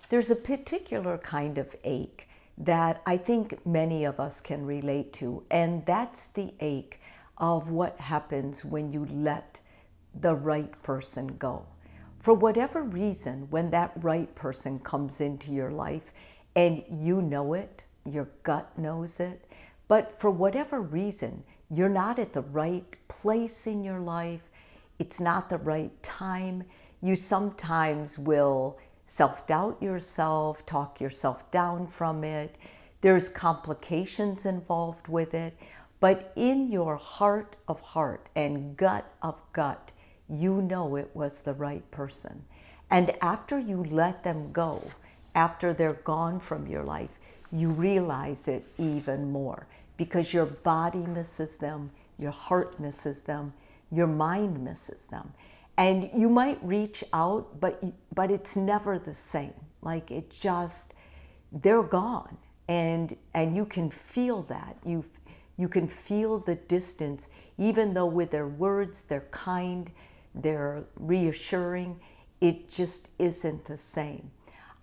There's a particular kind of ache that I think many of us can relate to, and that's the ache of what happens when you let the right person go. For whatever reason, when that right person comes into your life and you know it, your gut knows it, but for whatever reason, you're not at the right place in your life, it's not the right time, you sometimes will self-doubt yourself, talk yourself down from it. There's complications involved with it. But in your heart of heart and gut of gut, you know it was the right person. And after you let them go, after they're gone from your life, you realize it even more because your body misses them, your heart misses them, your mind misses them. And you might reach out, but it's never the same. Like it just, they're gone. And you can feel that. You can feel the distance, even though with their words, they're kind, they're reassuring, it just isn't the same.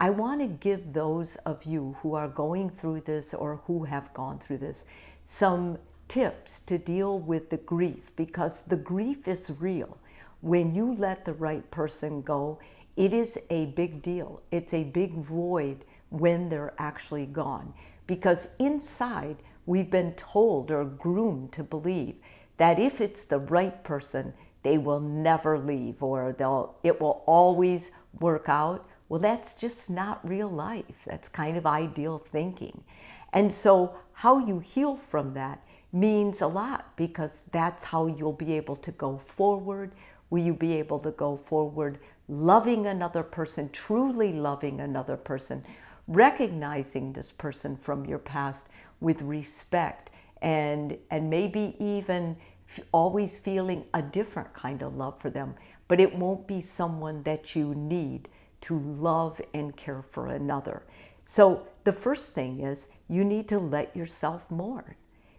I want to give those of you who are going through this or who have gone through this some tips to deal with the grief, because the grief is real. When you let the right person go, it is a big deal. It's a big void when they're actually gone. Because inside, we've been told or groomed to believe that if it's the right person, they will never leave or it will always work out. Well, that's just not real life. That's kind of ideal thinking. And so how you heal from that means a lot, because that's how you'll be able to go forward. Will you be able to go forward loving another person, truly loving another person, recognizing this person from your past with respect, and maybe even always feeling a different kind of love for them, but it won't be someone that you need to love and care for another. So the first thing is you need to let yourself mourn.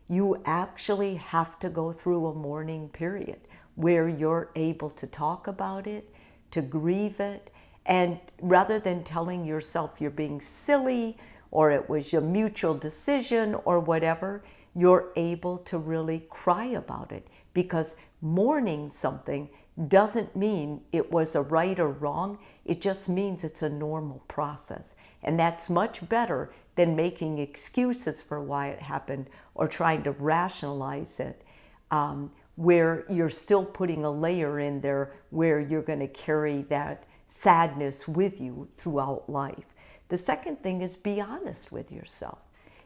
You actually have to go through a mourning period where you're able to talk about it, to grieve it, and rather than telling yourself you're being silly or it was your mutual decision or whatever, you're able to really cry about it, because mourning something doesn't mean it was a right or wrong. It just means it's a normal process. And that's much better than making excuses for why it happened or trying to rationalize it, where you're still putting a layer in there where you're going to carry that sadness with you throughout life. The second thing is be honest with yourself.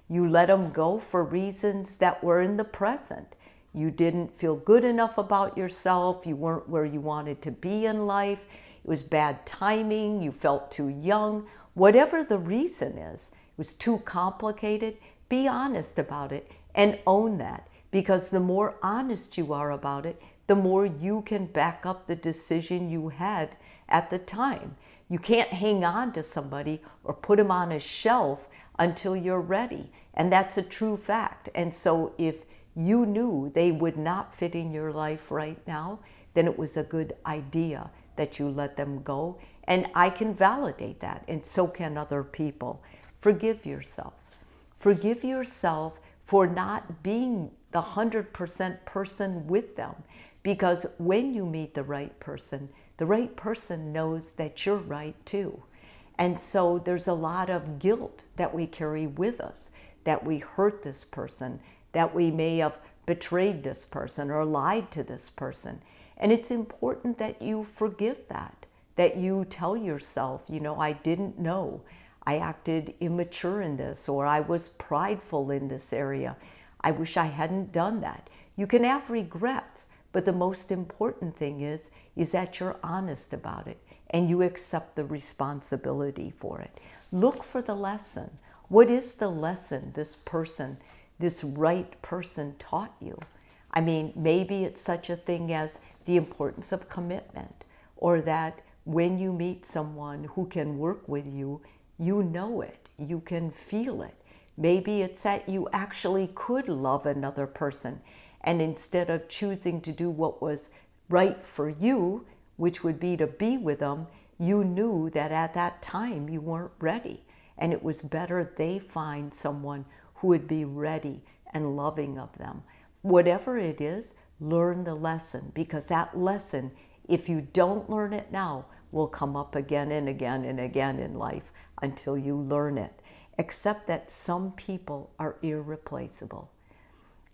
You let them go for reasons that were in the present. You didn't feel good enough about yourself. You weren't where you wanted to be in life. It was bad timing. You felt too young. Whatever the reason is, it was too complicated. Be honest about it and own that, because the more honest you are about it, the more you can back up the decision you had at the time. You can't hang on to somebody or put them on a shelf until you're ready. And that's a true fact. And so if you knew they would not fit in your life right now, then it was a good idea that you let them go. And I can validate that, and so can other people. Forgive yourself. Forgive yourself for not being the 100% person with them, because when you meet the right person knows that you're right too. And so there's a lot of guilt that we carry with us, that we hurt this person, that we may have betrayed this person or lied to this person. And it's important that you forgive that you tell yourself, I didn't know. I acted immature in this, or I was prideful in this area. I wish I hadn't done that. You can have regrets, but the most important thing is that you're honest about it and you accept the responsibility for it. Look for the lesson. What is the lesson this right person taught you? I mean, maybe it's such a thing as the importance of commitment, or that when you meet someone who can work with you, you know it, you can feel it. Maybe it's that you actually could love another person, and instead of choosing to do what was right for you, which would be to be with them, you knew that at that time you weren't ready. And it was better they find someone who would be ready and loving of them. Whatever it is, learn the lesson, because that lesson, if you don't learn it now, will come up again and again and again in life until you learn it. Except that some people are irreplaceable.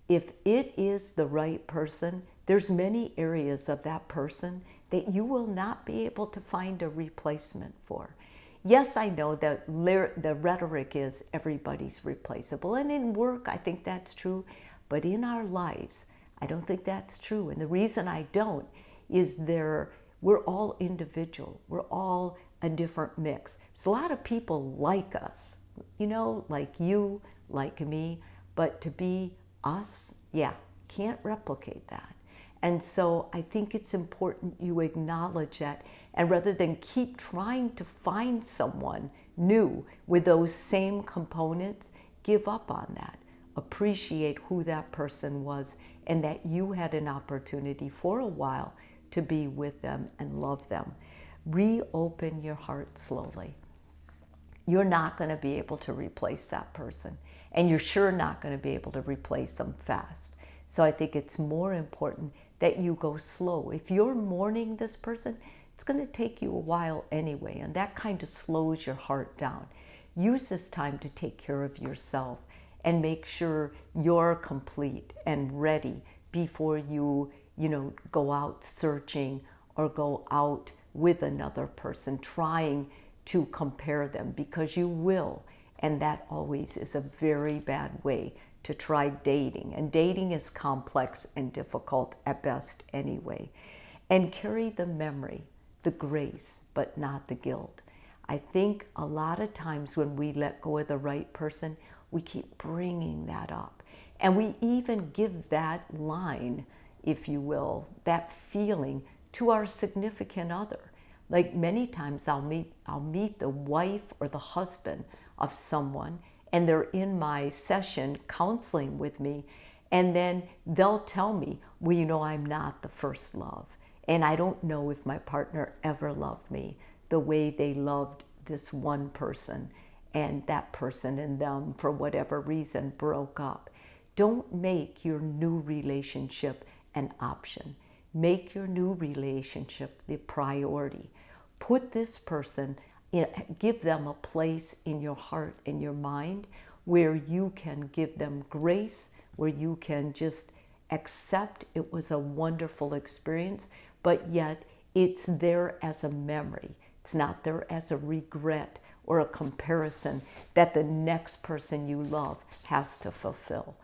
If it is the right person, there's many areas of that person that you will not be able to find a replacement for. Yes, I know that the rhetoric is everybody's replaceable, and in work I think that's true, but in our lives I don't think that's true. And the reason I don't is we're all individual. We're all a different mix. So a lot of people like us, like you, like me, but to be us, yeah, can't replicate that. And so I think it's important you acknowledge that, and rather than keep trying to find someone new with those same components, give up on that. Appreciate who that person was and that you had an opportunity for a while to be with them and love them. Reopen your heart slowly. You're not going to be able to replace that person, and you're sure not going to be able to replace them fast. So I think it's more important that you go slow. If you're mourning this person, it's going to take you a while anyway, and that kind of slows your heart down. Use this time to take care of yourself and make sure you're complete and ready before you go out searching or go out with another person trying to compare them, because you will, and that always is a very bad way to try dating. And dating is complex and difficult at best anyway. And carry the memory, the grace, but not the guilt. I think a lot of times when we let go of the right person, we keep bringing that up. And we even give that line, if you will, that feeling to our significant other. Like many times I'll meet the wife or the husband of someone, and they're in my session counseling with me, and then they'll tell me, well, I'm not the first love. And I don't know if my partner ever loved me the way they loved this one person, and that person and them, for whatever reason, broke up. Don't make your new relationship an option. Make your new relationship the priority. Put this person give them a place in your heart and your mind where you can give them grace, where you can just accept it was a wonderful experience, but yet it's there as a memory. It's not there as a regret or a comparison that the next person you love has to fulfill.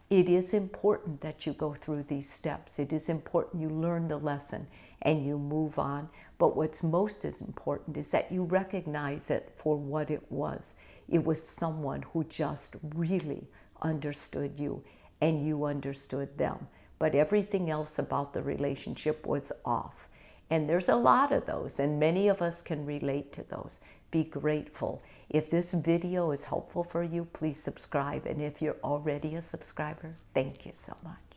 It is important that you go through these steps. It is important you learn the lesson and you move on. But what's most as important is that you recognize it for what it was. It was someone who just really understood you and you understood them. But everything else about the relationship was off. And there's a lot of those, and many of us can relate to those. Be grateful. If this video is helpful for you, please subscribe. And if you're already a subscriber, thank you so much.